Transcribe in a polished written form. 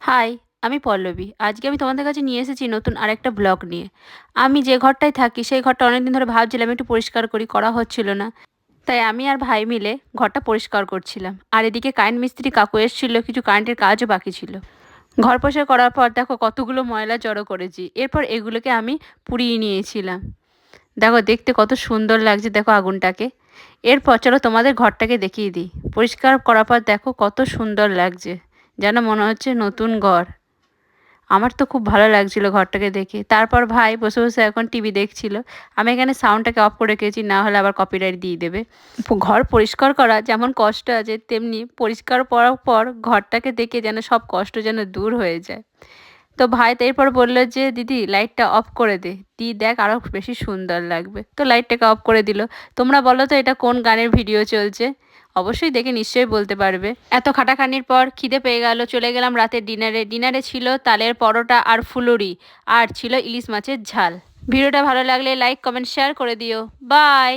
High, আমি পল্লবী। আজকে আমি তোমাদের কাছে নিয়ে এসেছি নতুন আরেকটা ব্লগ নিয়ে। আমি যে ঘরটায় থাকি সেই ঘরটা অনেকদিন ধরে ভাবছিলাম একটু পরিষ্কার করি, করা হচ্ছিল না। তাই আমি আর ভাই মিলে ঘরটা পরিষ্কার করছিলাম। আর এদিকে কারেন্ট মিস্ত্রি কাকু এসেছিল, কিছু কারেন্টের কাজও বাকি ছিল। ঘর পরিষ্কার করার পর দেখো কতগুলো ময়লা জড়ো করেছি। এরপর এগুলোকে আমি পুড়িয়ে নিয়েছিলাম। দেখো দেখতে কত সুন্দর লাগছে, দেখো আগুনটাকে। এরপর চলো তোমাদের ঘরটাকে দেখিয়ে দিই। পরিষ্কার করার পর দেখো কত সুন্দর লাগছে, যেন মনে হচ্ছে নতুন ঘর। আমার তো খুব ভালো লাগছিল ঘরটাকে দেখে। তারপর ভাই বসে বসে এখন টিভি দেখছিল। আমি এখানে সাউন্ডটাকে অফ করে রেখেছি, না হলে আবার কপিরাইট দিয়ে দেবে। ঘর পরিষ্কার করা যেমন কষ্ট আছে, তেমনি পরিষ্কার করার পর ঘরটাকে দেখে যেন সব কষ্ট যেন দূর হয়ে যায়। তো ভাই তো এরপর বললো যে দিদি লাইটটা অফ করে দে, দি দেখ আরও বেশি সুন্দর লাগবে। তো লাইটটাকে অফ করে দিল। তোমরা বলো তো এটা কোন গানের ভিডিও চলছে? অবশ্যই দেখে নিশ্চয়ই বলতে পারবে। এত খাটাখানির পর খিদে পেয়ে গেল, চলে গেলাম রাতের ডিনারে। ডিনারে ছিল তালের পরোটা আর ফুলুরি, আর ছিল ইলিশ মাছের ঝাল। ভিডিওটা ভালো লাগলে লাইক কমেন্ট শেয়ার করে দিও। বাই।